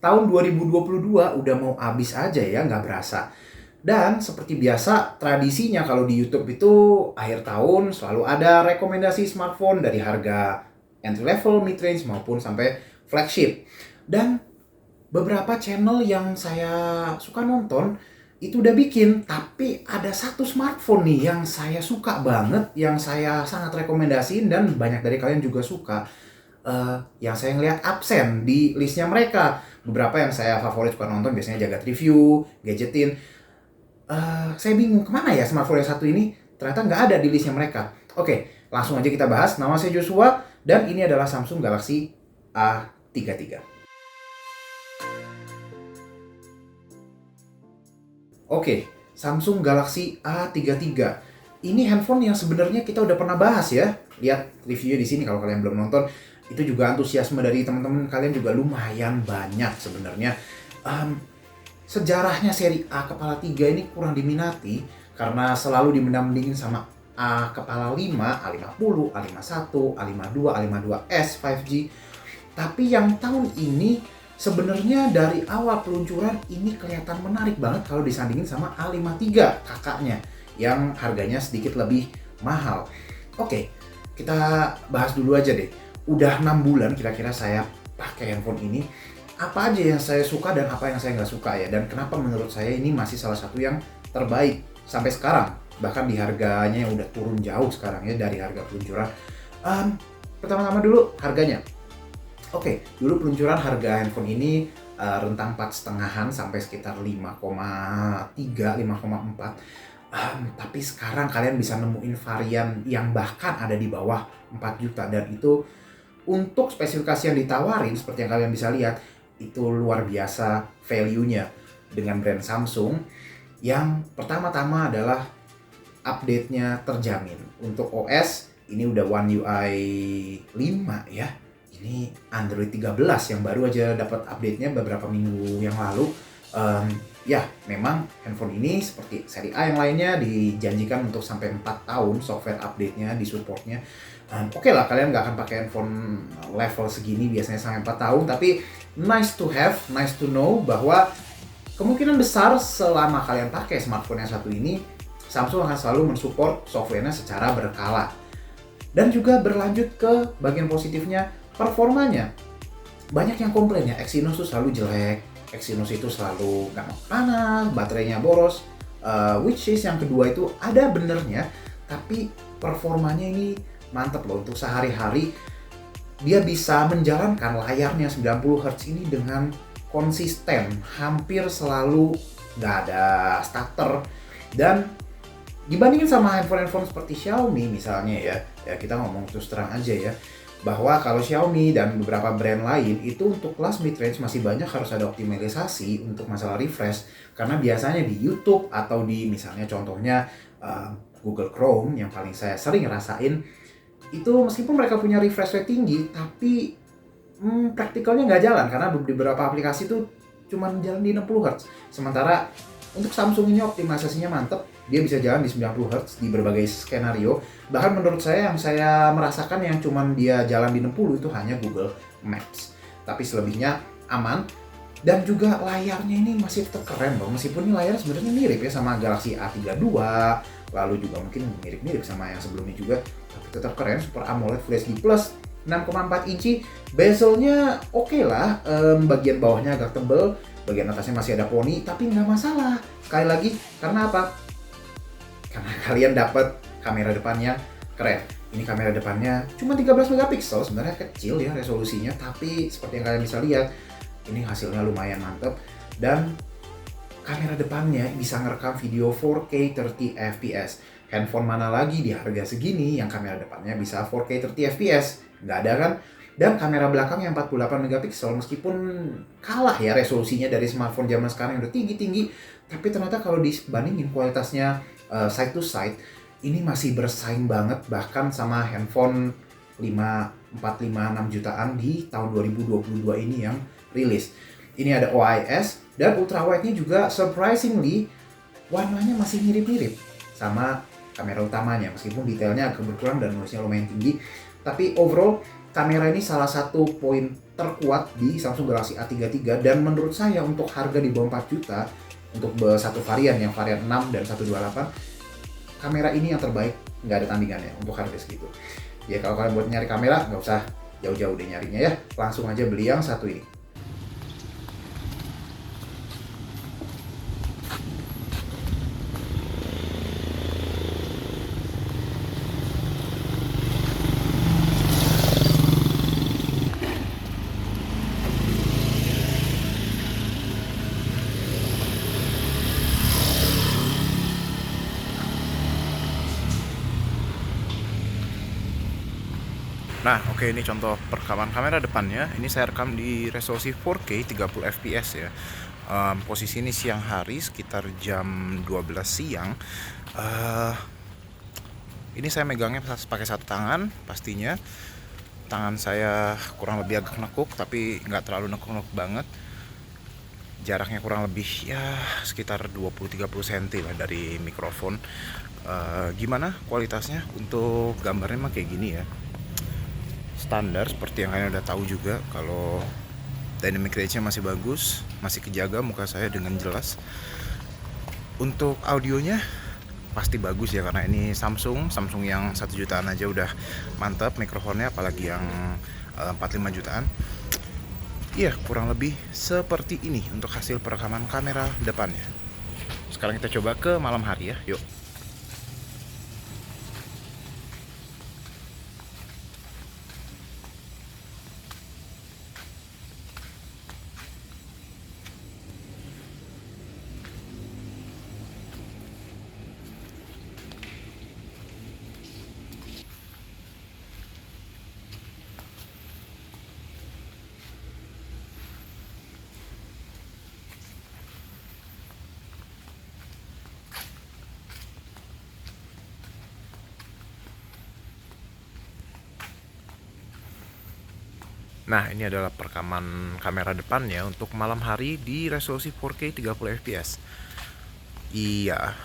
tahun 2022 udah mau habis aja ya, nggak berasa. Dan seperti biasa, tradisinya kalau di YouTube itu akhir tahun selalu ada rekomendasi smartphone dari harga entry level, mid range maupun sampai flagship. Dan beberapa channel yang saya suka nonton itu udah bikin, tapi ada satu smartphone nih yang saya suka banget, yang saya sangat rekomendasiin dan banyak dari kalian juga suka. Yang saya ngeliat absen di listnya mereka. Beberapa yang saya favorit suka nonton biasanya Jagat Review, Gadgetin. Saya bingung kemana ya smartphone yang satu ini, ternyata nggak ada di listnya mereka. Oke, langsung aja kita bahas. Nama saya Joshua dan ini adalah Samsung Galaxy A33. Oke, Samsung Galaxy A33. Ini handphone yang sebenarnya kita udah pernah bahas ya. Lihat reviewnya di sini kalau kalian belum nonton. Itu juga antusiasme dari teman-teman kalian juga lumayan banyak sebenarnya. Em, Sejarahnya seri A kepala 3 ini kurang diminati karena selalu dimending sama A kepala 5, A50, A51, A52, A52s 5G. Tapi yang tahun ini sebenarnya dari awal peluncuran ini kelihatan menarik banget kalau disandingin sama A53 kakaknya yang harganya sedikit lebih mahal. Oke, kita bahas dulu aja deh. Udah 6 bulan kira-kira saya pakai handphone ini. Apa aja yang saya suka dan apa yang saya nggak suka ya. Dan kenapa menurut saya ini masih salah satu yang terbaik sampai sekarang. Bahkan di harganya yang udah turun jauh sekarang ya dari harga peluncuran. Pertama-tama dulu harganya. Oke, dulu peluncuran harga handphone ini rentang 4,5-an sampai sekitar 5,3, 5,4. Tapi sekarang kalian bisa nemuin varian yang bahkan ada di bawah 4 juta. Dan itu untuk spesifikasi yang ditawarin seperti yang kalian bisa lihat, itu luar biasa value-nya dengan brand Samsung. Yang pertama-tama adalah update-nya terjamin. Untuk OS, ini udah One UI 5 ya. Ini Android 13 yang baru aja dapat update-nya beberapa minggu yang lalu. Ya, memang handphone ini seperti seri A yang lainnya dijanjikan untuk sampai 4 tahun software update-nya, di support-nya. Oke lah, kalian nggak akan pakai handphone level segini biasanya sampai 4 tahun, tapi nice to have, nice to know bahwa kemungkinan besar selama kalian pakai smartphone yang satu ini, Samsung akan selalu mensupport software-nya secara berkala. Dan juga berlanjut ke bagian positifnya, performanya. Banyak yang komplain ya, Exynos tuh selalu jelek, Exynos itu selalu nggak mau panas, baterainya boros. Which is yang kedua itu ada benernya, tapi performanya ini mantep loh untuk sehari-hari. Dia bisa menjalankan layarnya 90 Hz ini dengan konsisten, hampir selalu nggak ada stutter. Dan dibandingin sama handphone-handphone seperti Xiaomi misalnya ya kita ngomong terus terang aja ya, bahwa kalau Xiaomi dan beberapa brand lain itu untuk kelas mid-range masih banyak harus ada optimalisasi untuk masalah refresh. Karena biasanya di YouTube atau di misalnya contohnya Google Chrome yang paling saya sering ngerasain, itu meskipun mereka punya refresh rate tinggi, tapi praktikalnya nggak jalan karena beberapa aplikasi tuh cuma jalan di 60 Hz. Sementara untuk Samsung ini optimalisasinya mantep, dia bisa jalan di 90 Hz di berbagai skenario. Bahkan menurut saya yang saya merasakan yang cuman dia jalan di 60 itu hanya Google Maps. Tapi selebihnya aman. Dan juga layarnya ini masih tetap keren loh. Meskipun ini layarnya sebenarnya mirip ya sama Galaxy A32, lalu juga mungkin mirip-mirip sama yang sebelumnya juga. Tapi tetap keren, Super AMOLED Full HD Plus 6,4 inci. Bezelnya oke lah, bagian bawahnya agak tebel, bagian atasnya masih ada poni, tapi nggak masalah. Sekali lagi, karena apa? Karena kalian dapat kamera depannya keren. Ini kamera depannya cuma 13 megapiksel, sebenarnya kecil ya resolusinya, tapi seperti yang kalian bisa lihat, ini hasilnya lumayan mantep. Dan kamera depannya bisa ngerekam video 4K 30 fps. Handphone mana lagi di harga segini yang kamera depannya bisa 4K 30 fps? Nggak ada kan? Dan kamera belakang yang 48 megapiksel meskipun kalah ya resolusinya dari smartphone zaman sekarang yang udah tinggi-tinggi, tapi ternyata kalau dibandingin kualitasnya side to side, ini masih bersaing banget bahkan sama handphone 4, 5, 6 jutaan di tahun 2022 ini yang rilis. Ini ada OIS dan ultrawide-nya juga surprisingly warnanya masih mirip-mirip sama kamera utamanya meskipun detailnya agak berkurang dan noise-nya lumayan tinggi. Tapi overall kamera ini salah satu poin terkuat di Samsung Galaxy A33, dan menurut saya untuk harga di bawah 4 juta untuk satu varian, yang varian 6 dan 128, kamera ini yang terbaik, nggak ada tandingannya untuk harga segitu. Ya kalau kalian buat nyari kamera, nggak usah jauh-jauh deh nyarinya ya, langsung aja beli yang satu ini. Nah, oke, ini contoh perekaman kamera depannya. Ini saya rekam di resolusi 4K 30 fps ya. Posisi ini siang hari sekitar jam 12 siang. Ini saya megangnya pakai satu tangan pastinya. Tangan saya kurang lebih agak nekuk, tapi nggak terlalu nekuk-nekuk banget. Jaraknya kurang lebih ya sekitar 20-30 cm lah dari mikrofon. Gimana kualitasnya? Untuk gambarnya mah kayak gini ya, standar seperti yang kalian udah tahu juga. Kalau dynamic range-nya masih bagus, masih kejaga muka saya dengan jelas. Untuk audionya pasti bagus ya, karena ini Samsung yang 1 jutaan aja udah mantap mikrofonnya, apalagi yang 45 jutaan. Iya, kurang lebih seperti ini untuk hasil perekaman kamera depannya. Sekarang kita coba ke malam hari ya, yuk. Nah, ini adalah perekaman kamera depannya untuk malam hari di resolusi 4K 30 fps. Iya,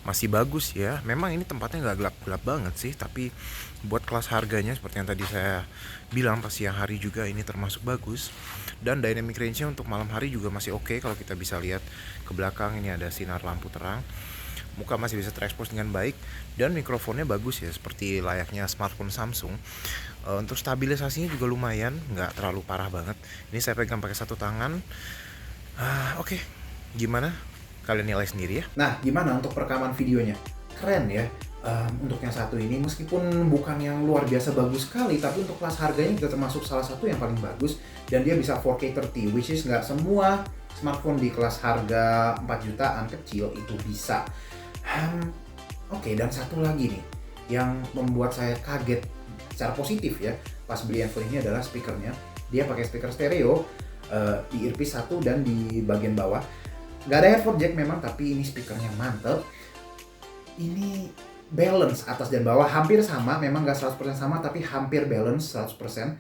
masih bagus ya. Memang ini tempatnya nggak gelap-gelap banget sih, tapi buat kelas harganya seperti yang tadi saya bilang pas siang hari juga ini termasuk bagus. Dan dynamic range-nya untuk malam hari juga masih oke. Kalau kita bisa lihat ke belakang, ini ada sinar lampu terang. Muka masih bisa terekspos dengan baik, dan mikrofonnya bagus ya, seperti layaknya smartphone Samsung. Untuk stabilisasinya juga lumayan, nggak terlalu parah banget. Ini saya pegang pakai satu tangan. Oke. Gimana? Kalian nilai sendiri ya. Nah, gimana untuk perekaman videonya? Keren ya. Untuk yang satu ini, meskipun bukan yang luar biasa bagus sekali, tapi untuk kelas harganya juga termasuk salah satu yang paling bagus. Dan dia bisa 4K 30, which is nggak semua smartphone di kelas harga 4 jutaan kecil itu bisa. Oke, dan satu lagi nih yang membuat saya kaget secara positif ya pas beli handphone ini adalah speakernya. Dia pakai speaker stereo di earpiece satu dan di bagian bawah. Nggak ada headphone jack memang, tapi ini speakernya mantep. Ini balance atas dan bawah hampir sama, memang nggak 100% sama, tapi hampir balance 100%.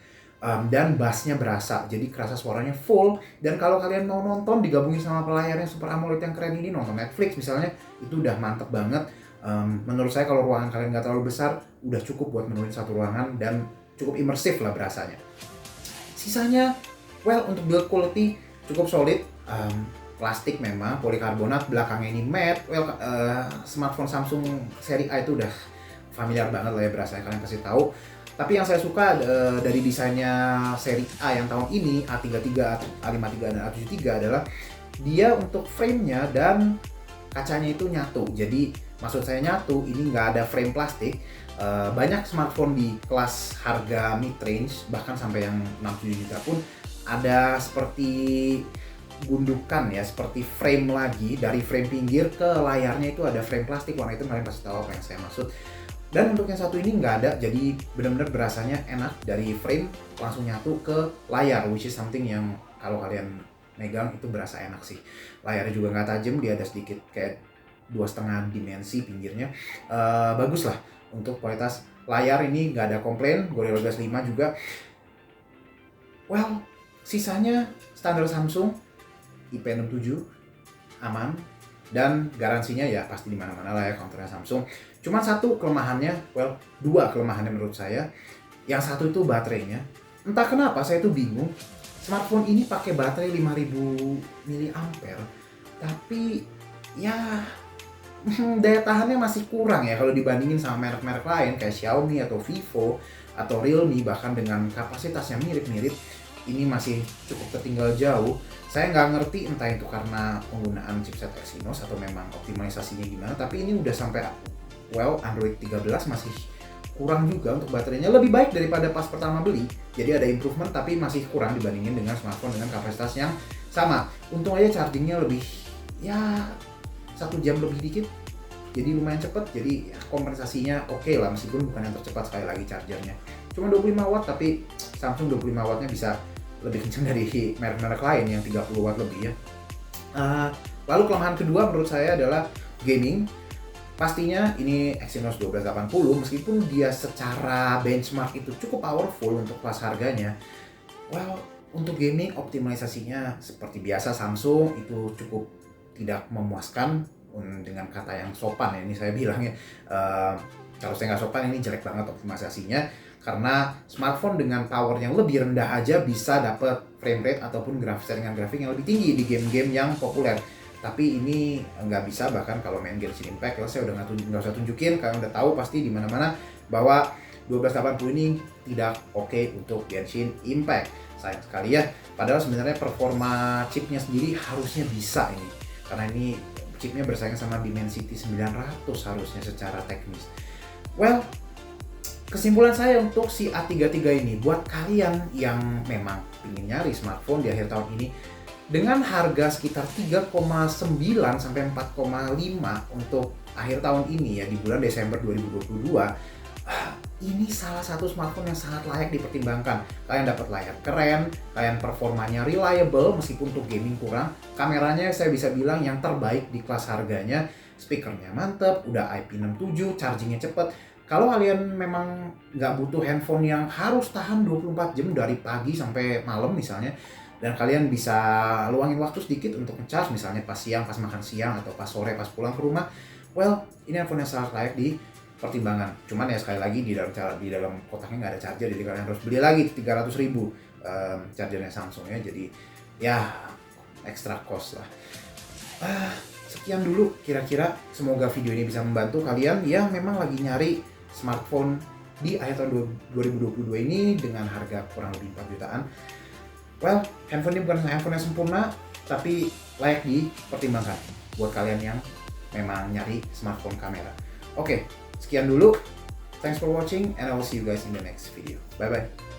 Dan bassnya berasa, jadi kerasa suaranya full. Dan kalau kalian mau nonton digabungin sama layarnya Super AMOLED yang keren ini, nonton Netflix misalnya, itu udah mantep banget. Menurut saya kalau ruangan kalian nggak terlalu besar, udah cukup buat menuin satu ruangan dan cukup imersif lah berasanya. Sisanya, well, untuk build quality cukup solid. Plastik memang, polikarbonat, belakangnya ini matte. Well, smartphone Samsung seri A itu udah familiar banget lah ya berasanya, kalian pasti tahu. Tapi yang saya suka dari desainnya seri A yang tahun ini, A33, A53, dan A73 adalah dia untuk frame-nya dan kacanya itu nyatu. Jadi maksud saya nyatu, ini nggak ada frame plastik. Banyak smartphone di kelas harga mid range, bahkan sampai yang 6-7 juta pun ada seperti gundukan ya, seperti frame lagi, dari frame pinggir ke layarnya itu ada frame plastik warna itu, kalian pasti tahu apa yang saya maksud. Dan untuk yang satu ini nggak ada, jadi benar-benar berasanya enak, dari frame langsung nyatu ke layar, which is something yang kalau kalian megang itu berasa enak sih. Layarnya juga nggak tajam, dia ada sedikit kayak 2,5 dimensi pinggirnya. Bagus lah untuk kualitas layar, ini nggak ada komplain. Gorilla Glass 5 juga. Well, sisanya standar Samsung, IP67, aman, dan garansinya ya pasti di mana-mana lah ya counternya Samsung. Cuma satu kelemahannya, well, dua kelemahannya menurut saya. Yang satu itu baterainya. Entah kenapa saya tuh bingung. Smartphone ini pakai baterai 5000 mAh, tapi ya daya tahannya masih kurang ya kalau dibandingin sama merek-merek lain kayak Xiaomi atau Vivo atau Realme, bahkan dengan kapasitas yang mirip-mirip. Ini masih cukup tertinggal jauh. Saya nggak ngerti entah itu karena penggunaan chipset Exynos atau memang optimalisasinya gimana, tapi ini udah sampai Android 13 masih kurang juga untuk baterainya. Lebih baik daripada pas pertama beli, jadi ada improvement tapi masih kurang dibandingin dengan smartphone dengan kapasitas yang sama. Untung aja chargingnya lebih, ya 1 jam lebih dikit, jadi lumayan cepet. Jadi ya, kompensasinya oke lah, meskipun bukan yang tercepat. Sekali lagi chargernya cuma 25 watt, tapi Samsung 25 wattnya bisa lebih kencang dari merek-merek lain yang 30 watt lebih ya. Lalu kelemahan kedua menurut saya adalah gaming. Pastinya ini Exynos 1280, meskipun dia secara benchmark itu cukup powerful untuk kelas harganya, untuk gaming optimalisasinya seperti biasa Samsung itu cukup tidak memuaskan, dengan kata yang sopan ya, ini saya bilang ya. Kalau saya nggak sopan, ini jelek banget optimalisasinya, karena smartphone dengan power yang lebih rendah aja bisa dapat frame rate ataupun jaringan grafik yang lebih tinggi di game-game yang populer. Tapi ini nggak bisa, bahkan kalau main Genshin Impact, ya saya udah nggak usah tunjukin, kalian udah tahu pasti di mana-mana bahwa 1280 ini tidak oke untuk Genshin Impact. Sayang sekali ya, padahal sebenarnya performa chipnya sendiri harusnya bisa ini, karena ini chipnya bersaing sama Dimensity 900 harusnya secara teknis. Kesimpulan saya untuk si A33 ini, buat kalian yang memang ingin nyari smartphone di akhir tahun ini dengan harga sekitar 3,9 sampai 4,5 untuk akhir tahun ini ya, di bulan Desember 2022, ini salah satu smartphone yang sangat layak dipertimbangkan. Kalian dapat layar keren, kalian performanya reliable meskipun untuk gaming kurang, kameranya saya bisa bilang yang terbaik di kelas harganya, speakernya mantep, udah IP67, chargingnya cepet. Kalau kalian memang nggak butuh handphone yang harus tahan 24 jam dari pagi sampai malam misalnya, dan kalian bisa luangin waktu sedikit untuk ngecas misalnya pas siang, pas makan siang, atau pas sore, pas pulang ke rumah, ini handphone yang sangat layak di pertimbangan. Cuman ya sekali lagi di dalam kotaknya nggak ada charger, jadi kalian harus beli lagi 300.000 chargernya Samsung ya, jadi ya extra cost lah. Sekian dulu kira-kira, semoga video ini bisa membantu kalian yang memang lagi nyari smartphone di akhir tahun 2022 ini dengan harga kurang lebih 4 jutaan. Handphone ini bukan handphone yang sempurna, tapi layak dipertimbangkan buat kalian yang memang nyari smartphone kamera. Oke, sekian dulu. Thanks for watching and I will see you guys in the next video. Bye bye.